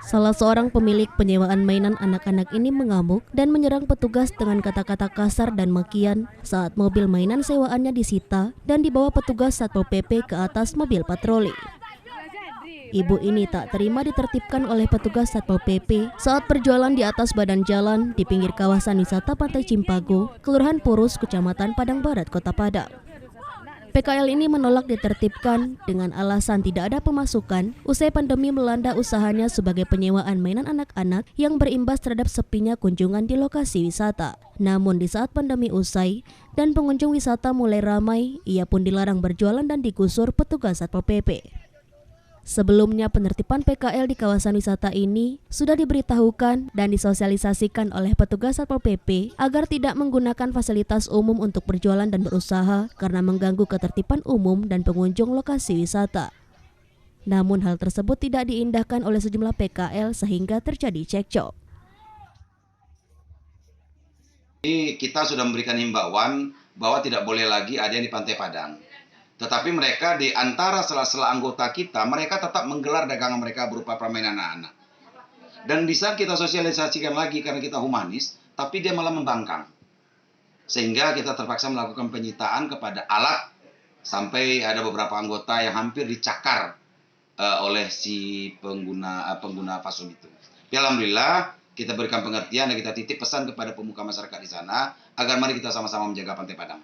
Salah seorang pemilik penyewaan mainan anak-anak ini mengamuk dan menyerang petugas dengan kata-kata kasar dan makian saat mobil mainan sewaannya disita dan dibawa petugas Satpol PP ke atas mobil patroli. Ibu ini tak terima ditertibkan oleh petugas Satpol PP saat berjualan di atas badan jalan di pinggir kawasan wisata Pantai Cimpago, Kelurahan Purus, Kecamatan Padang Barat, Kota Padang. PKL ini menolak ditertibkan dengan alasan tidak ada pemasukan usai pandemi melanda usahanya sebagai penyewaan mainan anak-anak yang berimbas terhadap sepinya kunjungan di lokasi wisata. Namun di saat pandemi usai dan pengunjung wisata mulai ramai, ia pun dilarang berjualan dan digusur petugas Satpol PP. Sebelumnya penertiban PKL di kawasan wisata ini sudah diberitahukan dan disosialisasikan oleh petugas Satpol PP agar tidak menggunakan fasilitas umum untuk berjualan dan berusaha karena mengganggu ketertiban umum dan pengunjung lokasi wisata. Namun hal tersebut tidak diindahkan oleh sejumlah PKL sehingga terjadi cekcok. Kita sudah memberikan himbauan bahwa tidak boleh lagi ada yang di Pantai Padang. Tetapi mereka di antara sela-sela anggota kita, mereka tetap menggelar dagangan mereka berupa permainan anak-anak. Dan bisa kita sosialisasikan lagi karena kita humanis, tapi dia malah membangkang. Sehingga kita terpaksa melakukan penyitaan kepada alat, sampai ada beberapa anggota yang hampir dicakar oleh si pengguna pasun itu. Ya, alhamdulillah, kita berikan pengertian dan kita titip pesan kepada pemuka masyarakat di sana, agar mari kita sama-sama menjaga Pantai Padang.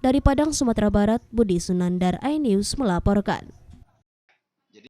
Dari Padang, Sumatera Barat, Budi Sunandar, iNews melaporkan.